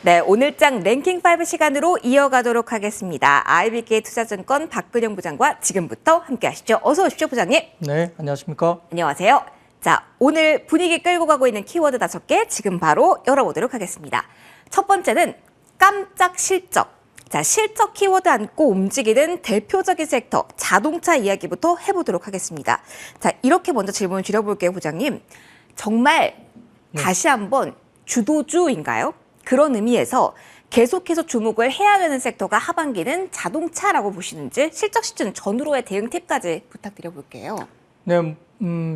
네, 오늘장 랭킹5 시간으로 이어가도록 하겠습니다. IBK 투자증권 박근영 부장과 지금부터 함께 하시죠. 어서 오십시오, 부장님. 네, 안녕하십니까? 안녕하세요. 자, 오늘 분위기 끌고 가고 있는 키워드 5개 지금 바로 열어보도록 하겠습니다. 첫 번째는 깜짝 실적. 자, 실적 키워드 안고 움직이는 대표적인 섹터, 자동차 이야기부터 해보도록 하겠습니다. 자, 이렇게 먼저 질문을 드려볼게요, 부장님. 정말 다시 한번 주도주인가요? 그런 의미에서 계속해서 주목을 해야 되는 섹터가 하반기는 자동차라고 보시는지 실적 시즌 전후로의 대응 팁까지 부탁드려볼게요. 네,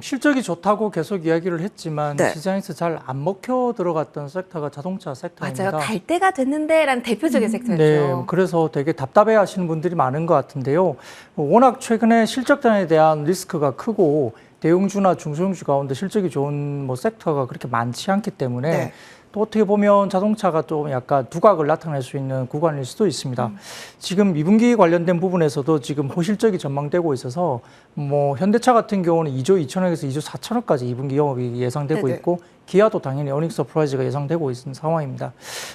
실적이 좋다고 계속 이야기를 했지만 네. 시장에서 잘 안 먹혀 들어갔던 섹터가 자동차 섹터입니다. 맞아요. 갈 때가 됐는데 라는 대표적인 섹터였죠. 네, 그래서 되게 답답해 하시는 분들이 많은 것 같은데요. 워낙 최근에 실적단에 대한 리스크가 크고 대형주나 중소형주 가운데 실적이 좋은 섹터가 그렇게 많지 않기 때문에 네. 또 어떻게 보면 자동차가 좀 약간 두각을 나타낼 수 있는 구간일 수도 있습니다. 지금 2분기 관련된 부분에서도 지금 호실적이 전망되고 있어서 현대차 같은 경우는 2조 2천억에서 2조 4천억까지 2분기 영업이 예상되고 네네. 있고 기아도 당연히 어닝 서프라이즈가 예상되고 있는 상황입니다.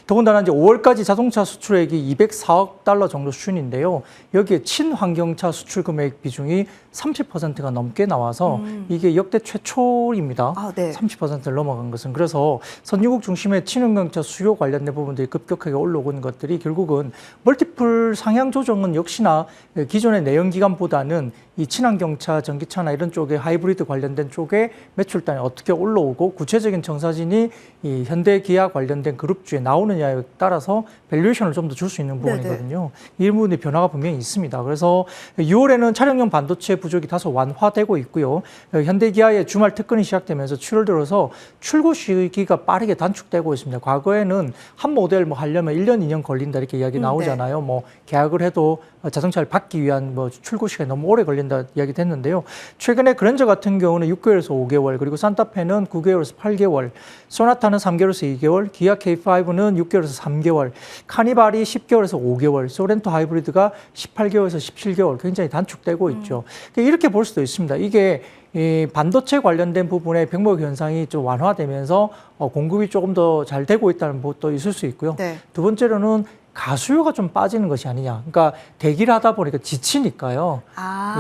더군다나 이제 5월까지 자동차 수출액이 204억 달러 정도 수준인데요. 여기에 친환경차 수출 금액 비중이 30%가 넘게 나와서 이게 역대 최초입니다. 아, 네. 30%를 넘어간 것은. 그래서 선진국 중심의 친환경차 수요 관련된 부분들이 급격하게 올라오는 것들이 결국은 멀티플 상향 조정은 역시나 기존의 내연기관보다는 이 친환경차, 전기차나 이런 쪽에 하이브리드 관련된 쪽에 매출단이 어떻게 올라오고 구체적인 정사진이 이 현대 기아 관련된 그룹주에 나오느냐에 따라서 밸류에이션을 좀 더 줄 수 있는 부분이거든요. 이 부분의 변화가 분명히 있습니다. 그래서 6월에는 차량용 반도체 부족이 다소 완화되고 있고요. 현대 기아의 주말 특근이 시작되면서 7월 들어서 출고 시기가 빠르게 단축되고 있습니다. 과거에는 한 모델 하려면 1년, 2년 걸린다 이렇게 이야기 나오잖아요. 계약을 해도 자동차를 받기 위한 출고 시간이 너무 오래 걸린다 이야기 됐는데요. 최근에 그랜저 같은 경우는 6개월에서 5개월, 그리고 산타페는 9개월에서 8개월, 소나타는 3개월에서 2개월, 기아 K5는 6개월에서 3개월, 카니발이 10개월에서 5개월, 소렌토 하이브리드가 18개월에서 17개월 굉장히 단축되고 있죠. 이렇게 볼 수도 있습니다. 이게 이 반도체 관련된 부분의 병목 현상이 좀 완화되면서 공급이 조금 더 잘 되고 있다는 것도 있을 수 있고요. 네. 두 번째로는 가수요가 좀 빠지는 것이 아니냐. 그러니까 대기를 하다 보니까 지치니까요.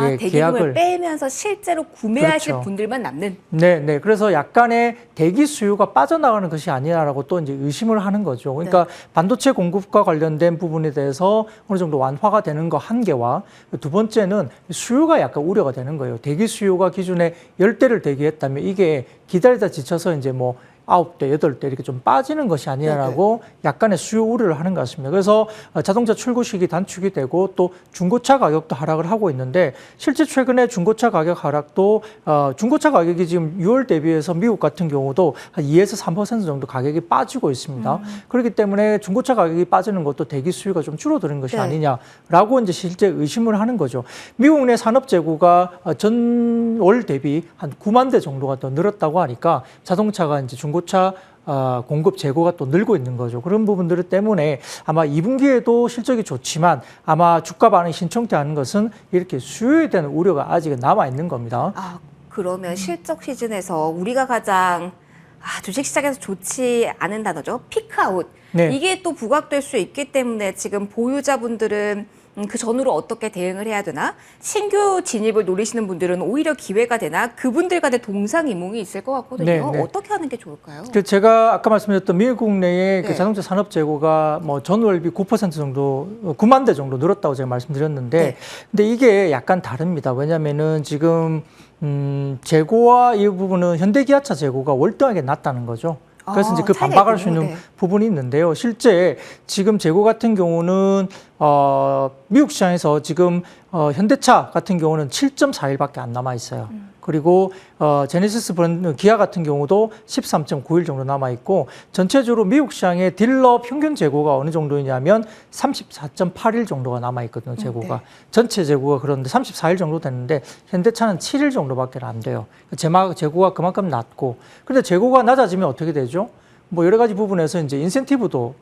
대기금을 계약을 빼면서 실제로 구매하실 그렇죠. 분들만 남는. 네. 그래서 약간의 대기 수요가 빠져나가는 것이 아니냐라고 또 이제 의심을 하는 거죠. 그러니까 반도체 공급과 관련된 부분에 대해서 어느 정도 완화가 되는 거 한 개와 두 번째는 수요가 약간 우려가 되는 거예요. 대기 수요가 기존에 10대를 대기했다면 이게 기다리다 지쳐서 이제 9대, 8대 이렇게 좀 빠지는 것이 아니라고 약간의 수요 우려를 하는 것 같습니다. 그래서 자동차 출고 시기 단축이 되고 또 중고차 가격도 하락을 하고 있는데 실제 최근에 중고차 가격 하락도 중고차 가격이 지금 6월 대비해서 미국 같은 경우도 한 2에서 3% 정도 가격이 빠지고 있습니다. 그렇기 때문에 중고차 가격이 빠지는 것도 대기 수요가 좀 줄어드는 것이 아니냐라고 이제 실제 의심을 하는 거죠. 미국 내 산업 재고가 전월 대비 한 9만 대 정도가 더 늘었다고 하니까 자동차가 이제 중고차 공급 재고가 또 늘고 있는 거죠. 그런 부분들 때문에 아마 2분기에도 실적이 좋지만 아마 주가 반응이 신청되는 것은 이렇게 수요에 대한 우려가 아직 남아 있는 겁니다. 그러면 실적 시즌에서 우리가 가장 주식시장에서 좋지 않은 단어죠. 피크아웃. 네. 이게 또 부각될 수 있기 때문에 지금 보유자분들은 그 전후로 어떻게 대응을 해야 되나? 신규 진입을 노리시는 분들은 오히려 기회가 되나? 그분들 간의 동상이몽이 있을 것 같거든요. 네. 어떻게 하는 게 좋을까요? 제가 아까 말씀드렸던 미국 내의 네. 그 자동차 산업 재고가 전월 대비 9% 정도, 9만 대 정도 늘었다고 제가 말씀드렸는데, 근데 이게 약간 다릅니다. 왜냐면은 지금 재고와 이 부분은 현대기아차 재고가 월등하게 낮다는 거죠. 그래서 이제 그 반박할 수 있는 부분이 있는데요. 실제 지금 재고 같은 경우는 미국 시장에서 지금 현대차 같은 경우는 7.4일밖에 안 남아 있어요. 그리고 제네시스 브랜드 기아 같은 경우도 13.9일 정도 남아 있고 전체적으로 미국 시장의 딜러 평균 재고가 어느 정도이냐면 34.8일 정도가 남아 있거든요. 재고가 전체 재고가 그런데 34일 정도 됐는데 현대차는 7일 정도밖에 안 돼요. 재고가 그만큼 낮고 근데 재고가 낮아지면 어떻게 되죠? 여러 가지 부분에서 이제 인센티브도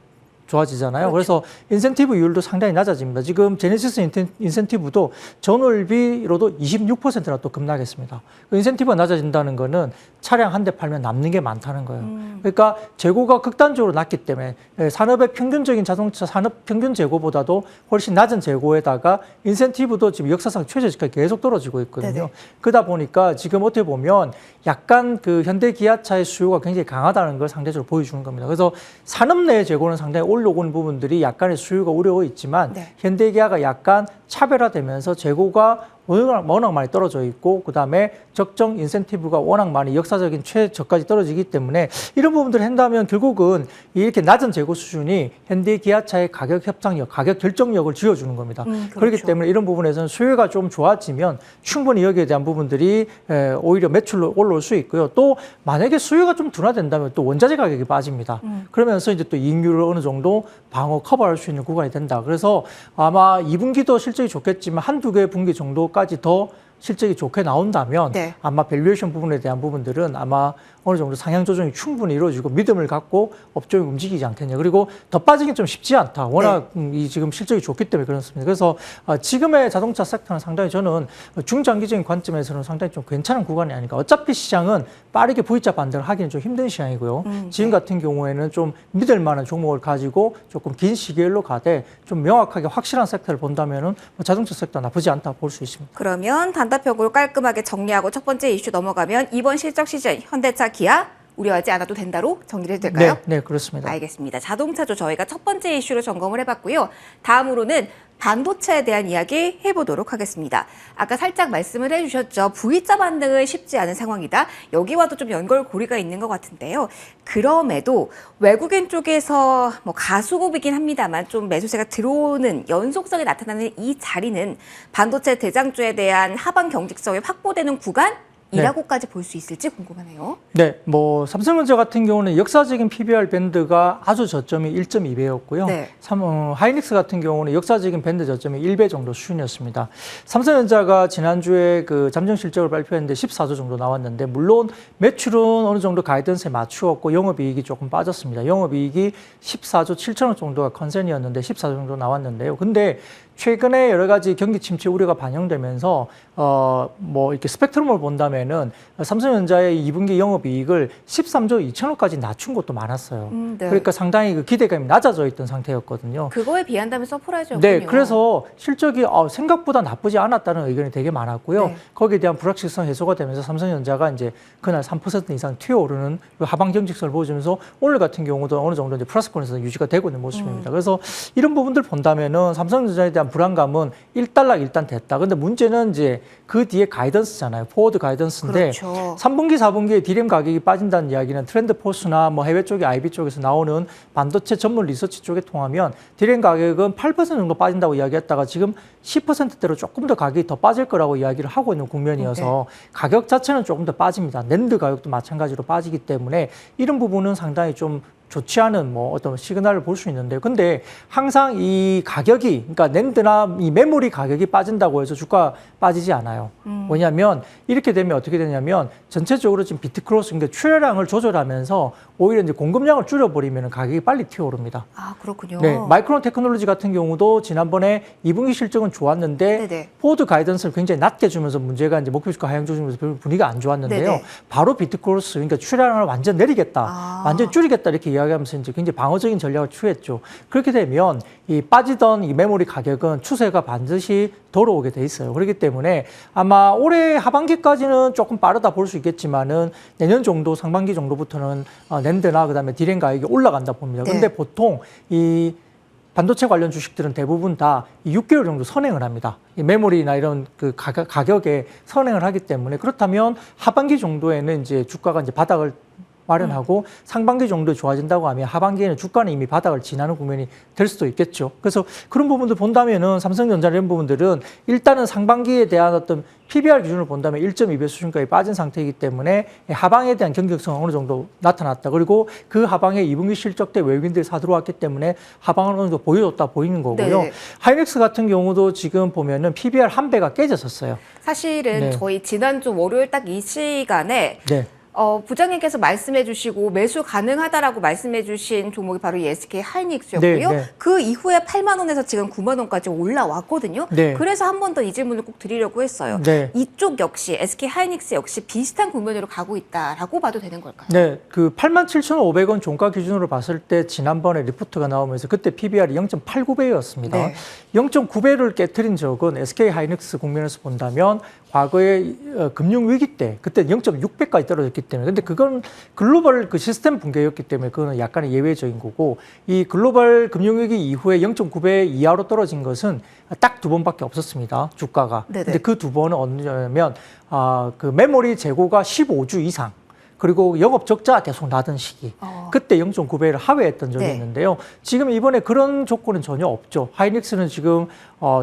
좋아지잖아요. 그렇죠. 그래서 인센티브 이율도 상당히 낮아집니다. 지금 제네시스 인센티브도 전월비로도 26%나 또 급락했습니다. 그 인센티브가 낮아진다는 거는 차량 한 대 팔면 남는 게 많다는 거예요. 그러니까 재고가 극단적으로 낮기 때문에 산업의 평균적인 자동차 산업 평균 재고보다도 훨씬 낮은 재고에다가 인센티브도 지금 역사상 최저치가 계속 떨어지고 있거든요. 네네. 그러다 보니까 지금 어떻게 보면 약간 그 현대 기아차의 수요가 굉장히 강하다는 걸 상대적으로 보여주는 겁니다. 그래서 산업 내 재고는 상당히 올라오는 부분들이 약간의 수요가 우려가 있지만 네. 현대 기아가 약간 차별화되면서 재고가 워낙 많이 떨어져 있고 그다음에 적정 인센티브가 워낙 많이 역사적인 최저까지 떨어지기 때문에 이런 부분들을 한다면 결국은 이렇게 낮은 재고 수준이 현대 기아차의 가격 협상력, 가격 결정력을 쥐어주는 겁니다. 그렇죠. 그렇기 때문에 이런 부분에서는 수요가 좀 좋아지면 충분히 여기에 대한 부분들이 오히려 매출로 올라올 수 있고요. 또 만약에 수요가 좀 둔화된다면 또 원자재 가격이 빠집니다. 그러면서 이제 또 이익률을 어느 정도 방어 커버할 수 있는 구간이 된다. 그래서 아마 2분기도 실적이 좋겠지만 한두 개 분기 정도까지 더 실적이 좋게 나온다면 네. 아마 밸류에이션 부분에 대한 부분들은 아마 어느 정도 상향 조정이 충분히 이루어지고 믿음을 갖고 업종이 움직이지 않겠냐. 그리고 더 빠지긴 좀 쉽지 않다. 워낙 이 지금 실적이 좋기 때문에 그렇습니다. 그래서 지금의 자동차 섹터는 상당히 저는 중장기적인 관점에서는 상당히 좀 괜찮은 구간이 아닌가. 어차피 시장은 빠르게 V자 반등을 하기는 좀 힘든 시장이고요. 지금 같은 경우에는 좀 믿을 만한 종목을 가지고 조금 긴 시기로 가되 좀 명확하게 확실한 섹터를 본다면은 자동차 섹터 나쁘지 않다 볼 수 있습니다. 그러면 단답형으로 깔끔하게 정리하고 첫 번째 이슈 넘어가면 이번 실적 시즌 현대차, 기아 우려하지 않아도 된다로 정리를 해도 될까요? 네, 그렇습니다. 알겠습니다. 자동차죠. 저희가 첫 번째 이슈로 점검을 해봤고요. 다음으로는 반도체에 대한 이야기 해보도록 하겠습니다. 아까 살짝 말씀을 해주셨죠. V자 반등은 쉽지 않은 상황이다. 여기와도 좀 연결고리가 있는 것 같은데요. 그럼에도 외국인 쪽에서 뭐 가수급이긴 합니다만 좀 매수세가 들어오는 연속성이 나타나는 이 자리는 반도체 대장주에 대한 하방 경직성이 확보되는 구간? 이라고까지 볼 수 있을지 궁금하네요. 네, 뭐 삼성전자 같은 경우는 역사적인 PBR 밴드가 아주 저점이 1.2배였고요. 네. 하이닉스 같은 경우는 역사적인 밴드 저점이 1배 정도 수준이었습니다. 삼성전자가 지난주에 그 잠정 실적을 발표했는데 14조 정도 나왔는데 물론 매출은 어느 정도 가이던스에 맞추었고 영업이익이 조금 빠졌습니다. 영업이익이 14조 7천억 정도가 컨센이었는데 14조 정도 나왔는데요. 근데 최근에 여러 가지 경기 침체 우려가 반영되면서 뭐 이렇게 스펙트럼을 본다면은 삼성전자의 2분기 영업이익을 13조 2천억까지 낮춘 것도 많았어요. 네. 그러니까 상당히 그 기대감이 낮아져 있던 상태였거든요. 그거에 비한다면 서프라이즈였군요. 네, 그래서 실적이 생각보다 나쁘지 않았다는 의견이 되게 많았고요. 네. 거기에 대한 불확실성 해소가 되면서 삼성전자가 이제 그날 3% 이상 튀어오르는 그 하방 경직성을 보여주면서 오늘 같은 경우도 어느 정도 이제 플러스권에서 유지가 되고 있는 모습입니다. 그래서 이런 부분들 본다면은 삼성전자에 대한 불안감은 일단락 일단 됐다. 근데 문제는 이제 그 뒤에 가이던스잖아요. 포워드 가이던스인데 그렇죠. 3분기, 4분기에 디램 가격이 빠진다는 이야기는 트렌드 포스나 뭐 해외 쪽에 IB 쪽에서 나오는 반도체 전문 리서치 쪽에 통하면 디램 가격은 8% 정도 빠진다고 이야기했다가 지금 10%대로 조금 더 가격이 더 빠질 거라고 이야기를 하고 있는 국면이어서 가격 자체는 조금 더 빠집니다. 낸드 가격도 마찬가지로 빠지기 때문에 이런 부분은 상당히 좀 좋지 않은 뭐 어떤 시그널을 볼 수 있는데요. 근데 항상 이 가격이, 그러니까 낸드나 이 메모리 가격이 빠진다고 해서 주가 빠지지 않아요. 뭐냐면 이렇게 되면 어떻게 되냐면 전체적으로 지금 비트 크로스, 그러니까 출하량을 조절하면서 오히려 이제 공급량을 줄여버리면 가격이 빨리 튀어오릅니다. 아, 그렇군요. 네, 마이크론 테크놀로지 같은 경우도 지난번에 2분기 실적은 좋았는데 네네. 포워드 가이던스를 굉장히 낮게 주면서 문제가 이제 목표 주가 하향 조정에서 별로 분위기가 안 좋았는데요. 네네. 바로 비트 크로스, 그러니까 출하량을 완전 내리겠다, 완전 줄이겠다 이렇게 이야기하면서 이제 굉장히 방어적인 전략을 취했죠. 그렇게 되면 이 빠지던 이 메모리 가격은 추세가 반드시 돌아오게 돼 있어요. 그렇기 때문에 아마 올해 하반기까지는 조금 빠르다 볼 수 있겠지만은 내년 정도 상반기 정도부터는 낸드나 그다음에 디램 가격이 올라간다 봅니다. 근데 보통 이 반도체 관련 주식들은 대부분 다 6개월 정도 선행을 합니다. 이 메모리나 이런 그 가격에 선행을 하기 때문에 그렇다면 하반기 정도에는 이제 주가가 이제 바닥을 마련하고 상반기 정도 좋아진다고 하면 하반기에는 주가는 이미 바닥을 지나는 국면이 될 수도 있겠죠. 그래서 그런 부분들 본다면은 삼성전자 이런 부분들은 일단은 상반기에 대한 어떤 PBR 기준으로 본다면 1.2배 수준까지 빠진 상태이기 때문에 하방에 대한 경직성은 어느 정도 나타났다. 그리고 그 하방에 2분기 실적 때 외국인들이 사들어왔기 때문에 하방은 어느 정도 보여줬다 보이는 거고요. 네네. 하이닉스 같은 경우도 지금 보면은 PBR 한 배가 깨졌었어요. 사실은 네. 저희 지난주 월요일 딱 이 시간에 네. 부장님께서 말씀해 주시고 매수 가능하다라고 말씀해 주신 종목이 바로 이 SK 하이닉스였고요. 네, 네. 그 이후에 8만 원에서 지금 9만 원까지 올라왔거든요. 네. 그래서 한 번 더 이 질문을 꼭 드리려고 했어요. 네. 이쪽 역시 SK 하이닉스 역시 비슷한 국면으로 가고 있다라고 봐도 되는 걸까요? 네, 그 87,500원 종가 기준으로 봤을 때 지난번에 리포트가 나오면서 그때 PBR이 0.89배였습니다. 네. 0.9배를 깨트린 적은 SK 하이닉스 국면에서 본다면 과거에 금융 위기 때 그때 0.6배까지 떨어졌기 때문에 근데 그건 글로벌 그 시스템 붕괴였기 때문에 그거는 약간의 예외적인 거고 이 글로벌 금융 위기 이후에 0.9배 이하로 떨어진 것은 딱 두 번밖에 없었습니다. 주가가. 네네. 근데 그 두 번은 언제냐면 그 메모리 재고가 15주 이상 그리고 영업 적자가 계속 나던 시기. 그때 0.9배를 하회했던 적이 네. 있는데요. 지금 이번에 그런 조건은 전혀 없죠. 하이닉스는 지금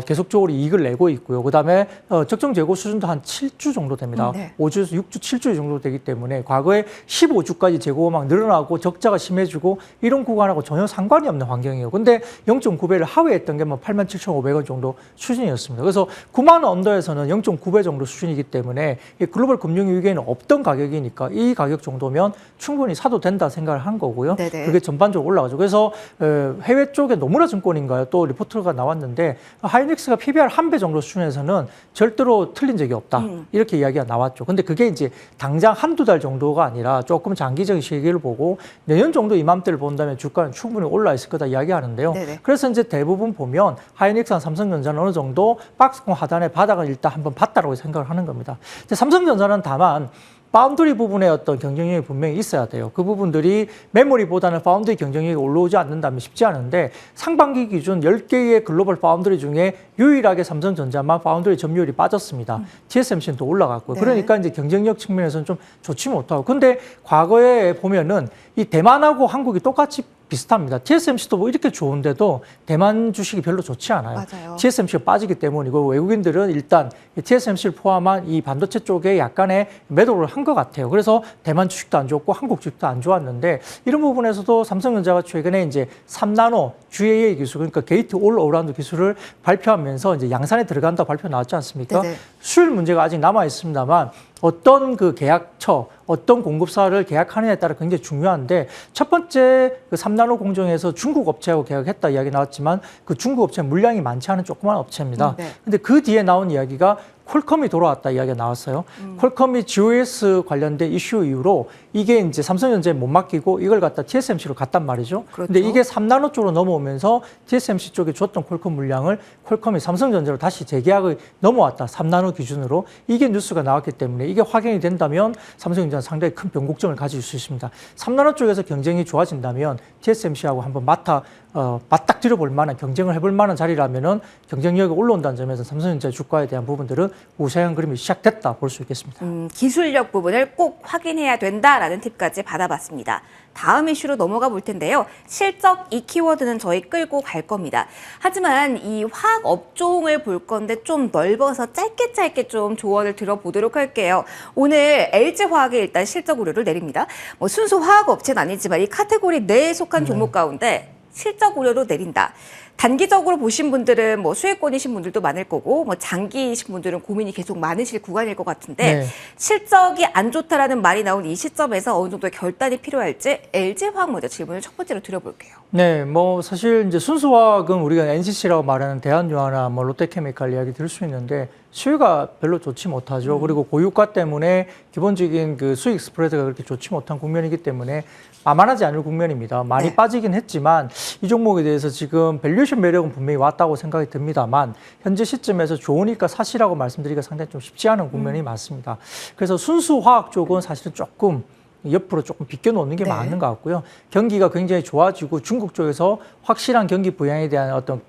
계속적으로 이익을 내고 있고요. 그다음에 적정 재고 수준도 한 7주 정도 됩니다. 네. 5주에서 6주, 7주 정도 되기 때문에 과거에 15주까지 재고가 막 늘어나고 적자가 심해지고 이런 구간하고 전혀 상관이 없는 환경이에요. 근데 0.9배를 하회했던 게 뭐 87,500원 정도 수준이었습니다. 그래서 9만 원 언더에서는 0.9배 정도 수준이기 때문에 이 글로벌 금융 위기에는 없던 가격이니까 이 가격 정도면 충분히 사도 된다 생각을 한 거고요. 네네. 그게 전반적으로 올라가죠. 그래서 해외 쪽에 노무라 증권인가요? 또 리포트가 나왔는데 하이닉스가 PBR 1배 정도 수준에서는 절대로 틀린 적이 없다. 이렇게 이야기가 나왔죠. 근데 그게 이제 당장 한두 달 정도가 아니라 조금 장기적인 시기를 보고 내년 정도 이맘때를 본다면 주가는 충분히 올라 있을 거다 이야기하는데요. 네네. 그래서 이제 대부분 보면 하이닉스나 삼성전자는 어느 정도 박스권 하단의 바닥을 일단 한번 봤다라고 생각을 하는 겁니다. 근데 삼성전자는 다만 파운드리 부분의 어떤 경쟁력이 분명히 있어야 돼요. 그 부분들이 메모리보다는 파운드리 경쟁력이 올라오지 않는다면 쉽지 않은데 상반기 기준 10개의 글로벌 파운드리 중에 유일하게 삼성전자만 파운드리 점유율이 빠졌습니다. TSMC는 또 올라갔고요. 네. 그러니까 이제 경쟁력 측면에서는 좀 좋지 못하고. 근데 과거에 보면은 이 대만하고 한국이 똑같이 비슷합니다. TSMC도 뭐 이렇게 좋은데도 대만 주식이 별로 좋지 않아요. 맞아요. TSMC가 빠지기 때문이고 외국인들은 일단 TSMC를 포함한 이 반도체 쪽에 약간의 매도를 한 것 같아요. 그래서 대만 주식도 안 좋고 한국 주식도 안 좋았는데 이런 부분에서도 삼성전자가 최근에 이제 3나노 GAA 기술 그러니까 게이트 올 어라운드 기술을 발표하면서 이제 양산에 들어간다고 발표 나왔지 않습니까? 네네. 수율 문제가 아직 남아 있습니다만 어떤 그 계약처, 어떤 공급사를 계약하느냐에 따라 굉장히 중요한데 첫 번째 그 3나노 공정에서 중국 업체하고 계약했다 이야기 나왔지만 그 중국 업체는 물량이 많지 않은 조그만 업체입니다. 네. 근데 그 뒤에 나온 이야기가 퀄컴이 돌아왔다 이야기가 나왔어요. 퀄컴이 GOS 관련된 이슈 이후로 이게 이제 삼성전자에 못 맡기고 이걸 갖다 TSMC로 갔단 말이죠. 그렇죠. 근데 이게 3나노 쪽으로 넘어오면서 TSMC 쪽에 줬던 퀄컴 물량을 퀄컴이 삼성전자로 다시 재계약을 넘어왔다. 3나노 기준으로. 이게 뉴스가 나왔기 때문에 이게 확인이 된다면 삼성전자는 상당히 큰 변곡점을 가질 수 있습니다. 3나노 쪽에서 경쟁이 좋아진다면 TSMC하고 한번 맞닥뜨려 볼 만한 경쟁을 해볼 만한 자리라면은 경쟁력이 올라온다는 점에서 삼성전자 주가에 대한 부분들은 우세한 그림이 시작됐다 볼 수 있겠습니다. 기술력 부분을 꼭 확인해야 된다라는 팁까지 받아봤습니다. 다음 이슈로 넘어가 볼 텐데요. 실적 이 키워드는 저희 끌고 갈 겁니다. 하지만 이 화학 업종을 볼 건데 좀 넓어서 짧게 좀 조언을 들어보도록 할게요. 오늘 LG화학이 일단 실적 우려를 내립니다. 뭐 순수 화학 업체는 아니지만 이 카테고리 내에 속한 종목 가운데 실적 우려로 내린다. 단기적으로 보신 분들은 뭐 수혜권이신 분들도 많을 거고 뭐 장기이신 분들은 고민이 계속 많으실 구간일 것 같은데 네. 실적이 안 좋다라는 말이 나온 이 시점에서 어느 정도의 결단이 필요할지 LG화학 먼저 질문을 첫 번째로 드려볼게요. 네, 뭐 사실 이제 순수화학은 우리가 NCC라고 말하는 대한유화나 뭐 롯데케미칼 이야기 들을 수 있는데 수요가 별로 좋지 못하죠. 그리고 고유가 때문에 기본적인 그 수익 스프레드가 그렇게 좋지 못한 국면이기 때문에 만만하지 않을 국면입니다. 많이 네. 빠지긴 했지만 이 종목에 대해서 지금 밸류에이션 매력은 분명히 왔다고 생각이 듭니다만 현재 시점에서 좋으니까 사시라고 말씀드리기가 상당히 좀 쉽지 않은 국면이 많습니다. 그래서 순수화학 쪽은 사실은 조금 옆으로 조금 비껴놓는 게 네. 맞는 것 같고요. 경기가 굉장히 좋아지고 중국 쪽에서 확실한 경기 부양에 대한 어떤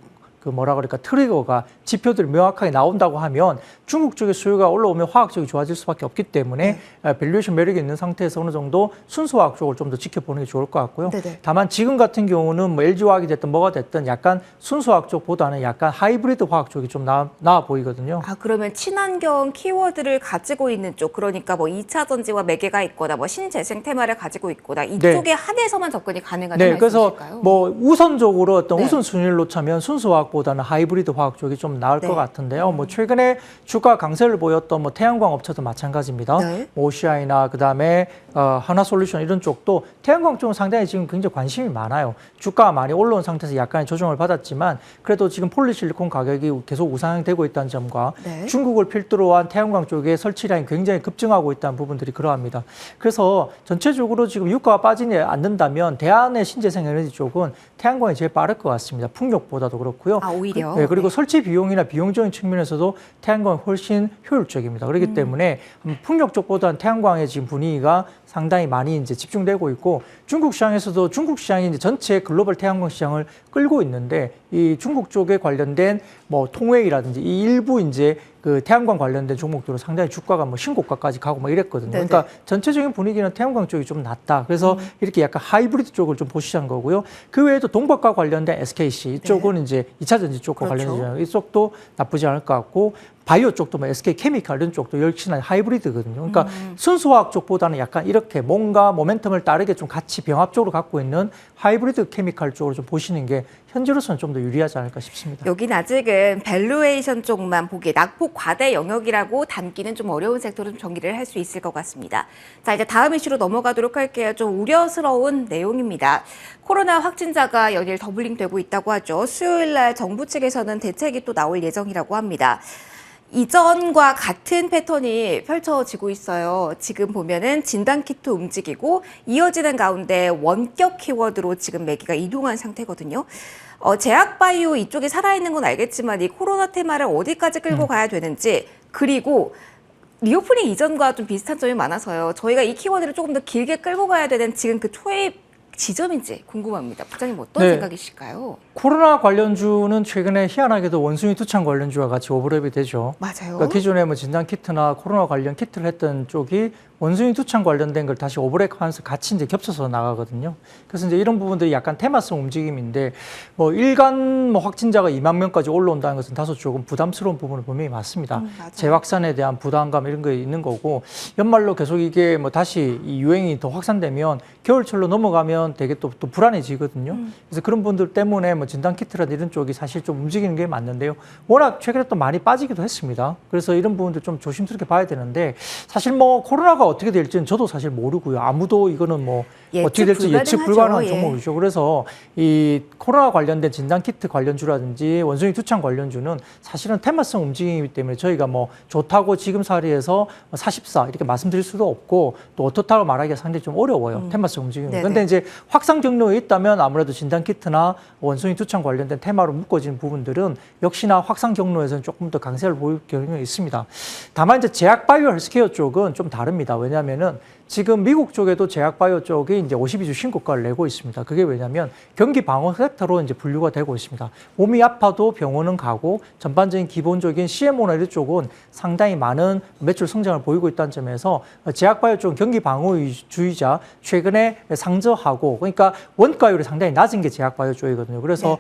그 뭐라 그럴까 트리거가 지표들이 명확하게 나온다고 하면 중국 쪽의 수요가 올라오면 화학 쪽이 좋아질 수밖에 없기 때문에 밸류에이션 매력이 있는 상태에서 어느 정도 순수화학 쪽을 좀 더 지켜보는 게 좋을 것 같고요. 네네. 다만 지금 같은 경우는 뭐 LG화학이 됐든 뭐가 됐든 약간 순수화학 쪽보다는 약간 하이브리드 화학 쪽이 좀 나아 보이거든요. 아, 그러면 친환경 키워드를 가지고 있는 쪽, 그러니까 뭐 2차 전지와 매개가 있거나 뭐 신재생 테마를 가지고 있거나 이쪽에 한해서만 접근이 가능하다는 네, 그래서 말씀이실까요? 뭐 우선적으로 어떤 네. 우선순위를 놓자면 순수화학 풍력보다는 하이브리드 화학 쪽이 좀 나을 네. 것 같은데요. 뭐 최근에 주가 강세를 보였던 뭐 태양광 업체도 마찬가지입니다. 네. OCI나 그다음에 하나솔루션 이런 쪽도 태양광 쪽은 상당히 지금 굉장히 관심이 많아요. 주가가 많이 올라온 상태에서 약간의 조정을 받았지만 그래도 지금 폴리실리콘 가격이 계속 우상향되고 있다는 점과 네. 중국을 필두로 한 태양광 쪽의 설치량이 굉장히 급증하고 있다는 부분들이 그러합니다. 그래서 전체적으로 지금 유가가 빠지지 않는다면 대안의 신재생 에너지 쪽은 태양광이 제일 빠를 것 같습니다. 풍력보다도 그렇고요. 아, 오히려. 네, 그리고 설치 비용이나 비용적인 측면에서도 태양광이 훨씬 효율적입니다. 그렇기 때문에 풍력 쪽보다는 태양광의 지금 분위기가 상당히 많이 이제 집중되고 있고 중국 시장에서도 중국 시장이 이제 전체 글로벌 태양광 시장을 끌고 있는데 이 중국 쪽에 관련된 뭐 통웨이라든지 이 일부 이제 그 태양광 관련된 종목들은 상당히 주가가 뭐 신고가까지 가고 막 이랬거든요. 네네. 그러니까 전체적인 분위기는 태양광 쪽이 좀 낫다. 그래서 이렇게 약간 하이브리드 쪽을 좀 보시자는 거고요. 그 외에도 동박과 관련된 SKC 이쪽은 이제 2차 전지 쪽과 그렇죠. 관련된 이쪽도 나쁘지 않을 것 같고 바이오 쪽도 뭐 SK 케미칼 이런 쪽도 역시나 하이브리드거든요. 그러니까 순수화학 쪽보다는 약간 이렇게 뭔가 모멘텀을 따르게 좀 같이 병합적으로 갖고 있는 하이브리드 케미칼 쪽으로 좀 보시는 게 현재로서는 좀 더 유리하지 않을까 싶습니다. 여긴 아직은 밸류에이션 쪽만 보기에 낙폭 과대 영역이라고 담기는 좀 어려운 섹터로 좀 정리를 할 수 있을 것 같습니다. 자, 이제 다음 이슈로 넘어가도록 할게요. 좀 우려스러운 내용입니다. 코로나 확진자가 연일 더블링되고 있다고 하죠. 수요일 날 정부 측에서는 대책이 또 나올 예정이라고 합니다. 이전과 같은 패턴이 펼쳐지고 있어요. 지금 보면은 진단키트 움직이고 이어지는 가운데 원격 키워드로 지금 매기가 이동한 상태거든요. 제약바이오 이쪽이 살아있는 건 알겠지만 이 코로나 테마를 어디까지 끌고 가야 되는지 그리고 리오프닝 이전과 좀 비슷한 점이 많아서요. 저희가 이 키워드를 조금 더 길게 끌고 가야 되는 지금 그 초입 지점인지 궁금합니다. 부장님 어떤 네. 생각이실까요? 코로나 관련주는 최근에 희한하게도 원숭이 투창 관련주와 같이 오버랩이 되죠. 맞아요. 그러니까 기존에 뭐 진단 키트나 코로나 관련 키트를 했던 쪽이 원숭이 투창 관련된 걸 다시 오버랩하면서 같이 이제 겹쳐서 나가거든요. 그래서 이제 이런 부분들이 약간 테마성 움직임인데 뭐 일간 뭐 확진자가 2만 명까지 올라온다는 것은 다소 조금 부담스러운 부분을 분명히 맞습니다. 맞아요. 재확산에 대한 부담감 이런 거 있는 거고 연말로 계속 이게 뭐 다시 이 유행이 더 확산되면 겨울철로 넘어가면 되게 또 불안해지거든요. 그래서 그런 분들 때문에 뭐 진단 키트라든 이런 쪽이 사실 좀 움직이는 게 맞는데요. 워낙 최근에 또 많이 빠지기도 했습니다. 그래서 이런 부분들 좀 조심스럽게 봐야 되는데 사실 뭐 코로나가 어떻게 될지는 저도 사실 모르고요. 아무도 이거는 뭐 어떻게 될지 예측 불가능한 예. 종목이죠. 그래서 이 코로나 관련된 진단 키트 관련주라든지 원숭이 투창 관련주는 사실은 테마성 움직임이기 때문에 저희가 뭐 좋다고 지금 사례에서 44 이렇게 말씀드릴 수도 없고 또 어떻다고 말하기가 상당히 좀 어려워요. 테마성 움직임. 그런데 이제 확산 경로에 있다면 아무래도 진단 키트나 원숭이 투창 관련된 테마로 묶어지는 부분들은 역시나 확산 경로에서는 조금 더 강세를 보일 경향이 있습니다. 다만 이제 제약 바이오 헬스케어 쪽은 좀 다릅니다. 왜냐하면은 지금 미국 쪽에도 제약바이오 쪽이 이제 52주 신고가를 내고 있습니다. 그게 왜냐하면 경기 방어 섹터로 이제 분류가 되고 있습니다. 몸이 아파도 병원은 가고 전반적인 기본적인 CMO나 이런 쪽은 상당히 많은 매출 성장을 보이고 있다는 점에서 제약바이오 쪽은 경기 방어주의자 최근에 상저하고 그러니까 원가율이 상당히 낮은 게 제약바이오 쪽이거든요. 그래서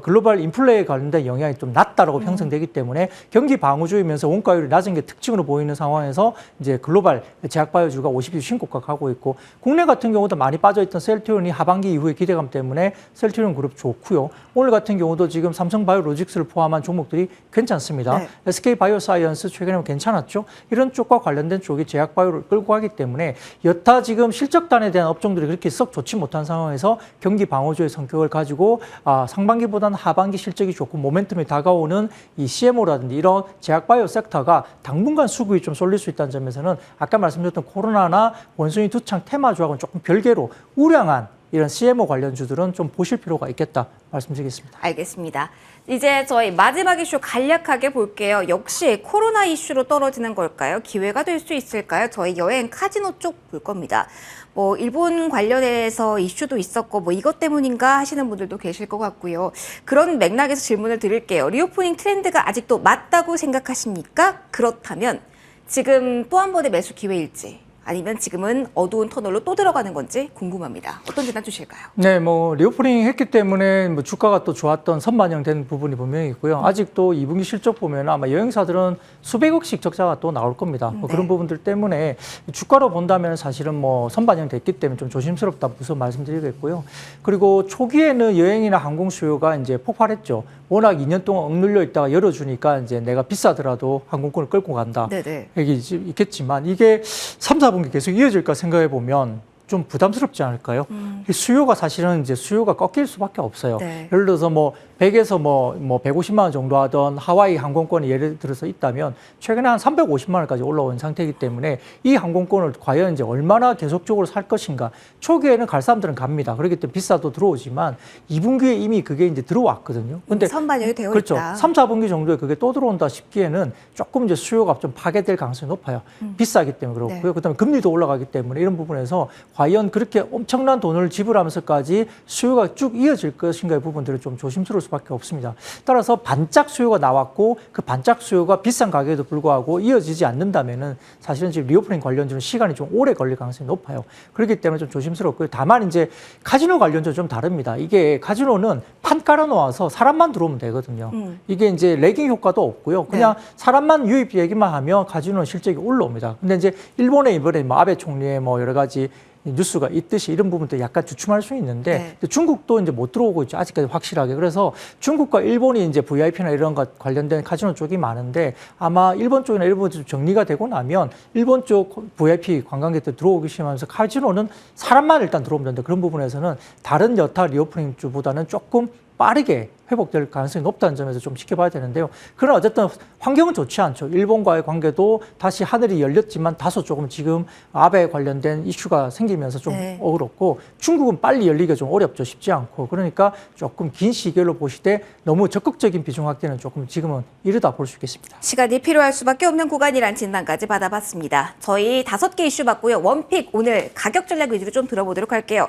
글로벌 인플레에 관련된 영향이 좀 낮다라고 형성되기 때문에 경기 방어주의면서 원가율이 낮은 게 특징으로 보이는 상황에서 이제 글로벌 제약바이오주가 52주 신고가 가고 있고 국내 같은 경우도 많이 빠져있던 셀트리온이 하반기 이후의 기대감 때문에 셀트리온 그룹 좋고요. 오늘 같은 경우도 지금 삼성바이오로직스를 포함한 종목들이 괜찮습니다. 네. SK바이오사이언스 최근에 괜찮았죠. 이런 쪽과 관련된 쪽이 제약바이오를 끌고 가기 때문에 여타 지금 실적단에 대한 업종들이 그렇게 썩 좋지 못한 상황에서 경기 방어주의 성격을 가지고 상반기보다는 하반기 실적이 좋고 모멘텀이 다가오는 이 CMO라든지 이런 제약바이오 섹터가 당분간 수급이 좀 쏠릴 수 있다는 점에서는 아까 말씀드렸던 코로나나 원숭이 투창 테마주하고는 조금 별개로 우량한 이런 CMO 관련주들은 좀 보실 필요가 있겠다 말씀드리겠습니다. 알겠습니다. 이제 저희 마지막 이슈 간략하게 볼게요. 역시 코로나 이슈로 떨어지는 걸까요? 기회가 될 수 있을까요? 저희 여행 카지노 쪽 볼 겁니다. 뭐 일본 관련해서 이슈도 있었고 뭐 이것 때문인가 하시는 분들도 계실 것 같고요. 그런 맥락에서 질문을 드릴게요. 리오프닝 트렌드가 아직도 맞다고 생각하십니까? 그렇다면 지금 또 한 번의 매수 기회일지 아니면 지금은 어두운 터널로 또 들어가는 건지 궁금합니다. 어떤 진단 주실까요? 네, 뭐 리오프닝 했기 때문에 뭐 주가가 또 좋았던 선반영된 부분이 분명히 있고요. 아직도 2분기 실적 보면 아마 여행사들은 수백억씩 적자가 또 나올 겁니다. 뭐 네. 그런 부분들 때문에 주가로 본다면 사실은 뭐 선반영됐기 때문에 좀 조심스럽다 우선 말씀드리겠고요. 그리고 초기에는 여행이나 항공 수요가 이제 폭발했죠. 워낙 2년 동안 억눌려 있다가 열어주니까 이제 내가 비싸더라도 항공권을 끌고 간다. 네네. 얘기 있겠지만 이게 3, 4분기 계속 이어질까 생각해 보면 좀 부담스럽지 않을까요? 이 수요가 사실은 이제 수요가 꺾일 수밖에 없어요. 네. 예를 들어서 뭐 100에서 뭐 150만 원 정도 하던 하와이 항공권이 예를 들어서 있다면 최근에 한 350만 원까지 올라온 상태이기 때문에 이 항공권을 과연 이제 얼마나 계속적으로 살 것인가. 초기에는 갈 사람들은 갑니다. 그렇기 때문에 비싸도 들어오지만 2분기에 이미 그게 이제 들어왔거든요. 근데 선반영이 되어 그렇죠. 있다. 3, 4분기 정도에 그게 또 들어온다 싶기에는 조금 이제 수요가 좀 파괴될 가능성이 높아요. 비싸기 때문에 그렇고요. 네. 그다음에 금리도 올라가기 때문에 이런 부분에서 과연 그렇게 엄청난 돈을 지불하면서까지 수요가 쭉 이어질 것인가의 부분들은 좀 조심스러울 수밖에 없습니다. 따라서 반짝 수요가 나왔고 그 반짝 수요가 비싼 가격에도 불구하고 이어지지 않는다면은 사실은 지금 리오프닝 관련주는 시간이 좀 오래 걸릴 가능성이 높아요. 그렇기 때문에 좀 조심스럽고요. 다만 이제 카지노 관련주 좀 다릅니다. 이게 카지노는 판 깔아놓아서 사람만 들어오면 되거든요. 이게 이제 레깅 효과도 없고요. 그냥 사람만 유입 얘기만 하면 카지노는 실적이 올라옵니다. 근데 이제 일본의 이번에 뭐 아베 총리의 뭐 여러 가지 뉴스가 있듯이 이런 부분도 약간 주춤할 수 있는데 중국도 이제 못 들어오고 있죠. 아직까지 확실하게. 그래서 중국과 일본이 이제 VIP나 이런 것 관련된 카지노 쪽이 많은데 아마 일본 쪽이나 일본 쪽 정리가 되고 나면 일본 쪽 VIP 관광객들 들어오기 시작하면서 카지노는 사람만 일단 들어오면 되는데 그런 부분에서는 다른 여타 리오프닝 주보다는 조금 빠르게 회복될 가능성이 높다는 점에서 좀 지켜봐야 되는데요. 그러나 어쨌든 환경은 좋지 않죠. 일본과의 관계도 다시 하늘이 열렸지만 다소 조금 지금 아베 관련된 이슈가 생기면서 좀 어렵고 중국은 빨리 열리기가 좀 어렵죠. 쉽지 않고. 그러니까 조금 긴 시기로 보시되 너무 적극적인 비중 확대는 조금 지금은 이르다 볼 수 있겠습니다. 시간이 필요할 수밖에 없는 구간이란 진단까지 받아봤습니다. 저희 5개 이슈 봤고요. 원픽 오늘 가격 전략 위주로 좀 들어보도록 할게요.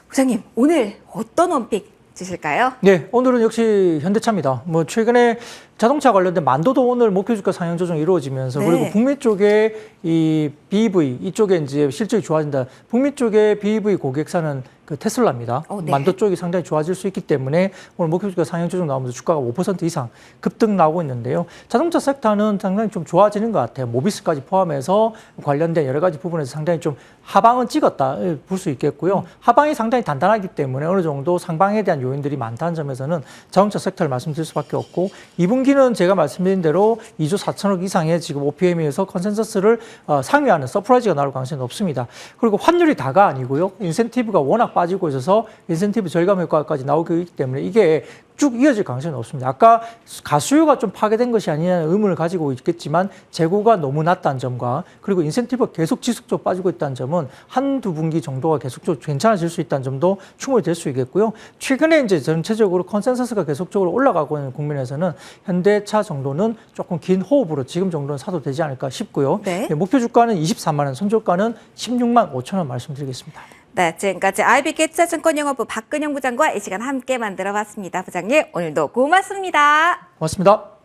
부장님, 오늘 어떤 원픽 주실까요? 네, 오늘은 역시 현대차입니다. 뭐 최근에 자동차 관련된 만도도 오늘 목표 주가 상향 조정이 이루어지면서 그리고 북미 쪽에 이 BEV 이쪽에 이제 실적이 좋아진다. 북미 쪽에 BEV 고객사는 그 테슬라입니다. 만도 쪽이 상당히 좋아질 수 있기 때문에 오늘 목표 주가 상향 조정 나오면서 주가가 5% 이상 급등 나오고 있는데요. 자동차 섹터는 상당히 좀 좋아지는 것 같아요. 모비스까지 포함해서 관련된 여러 가지 부분에서 상당히 좀 하방은 찍었다 볼 수 있겠고요. 하방이 상당히 단단하기 때문에 어느 정도 상방에 대한 요인들이 많다는 점에서는 자동차 섹터를 말씀드릴 수밖에 없고 2분기는 제가 말씀드린 대로 2조 4천억 이상의 지금 OPM에서 컨센서스를 상회하는 서프라이즈가 나올 가능성이 높습니다. 그리고 환율이 다가 아니고요. 인센티브가 워낙 빠지고 있어서 인센티브 절감 효과까지 나오고 있기 때문에 이게 쭉 이어질 가능성이 높습니다. 아까 가수요가 좀 파괴된 것이 아니냐는 의문을 가지고 있겠지만 재고가 너무 낮다는 점과 그리고 인센티브가 계속 지속적으로 빠지고 있다는 점은 한두 분기 정도가 계속적으로 괜찮아질 수 있다는 점도 충분히 될 수 있겠고요. 최근에 이제 전체적으로 컨센서스가 계속적으로 올라가고 있는 국면에서는 현대차 정도는 조금 긴 호흡으로 지금 정도는 사도 되지 않을까 싶고요. 목표 주가는 24만 원, 손절가는 16만 5천 원 말씀드리겠습니다. 네, 지금까지 IBK 투자증권영업부 박근영 부장과 이 시간 함께 만들어봤습니다. 부장님, 오늘도 고맙습니다. 고맙습니다.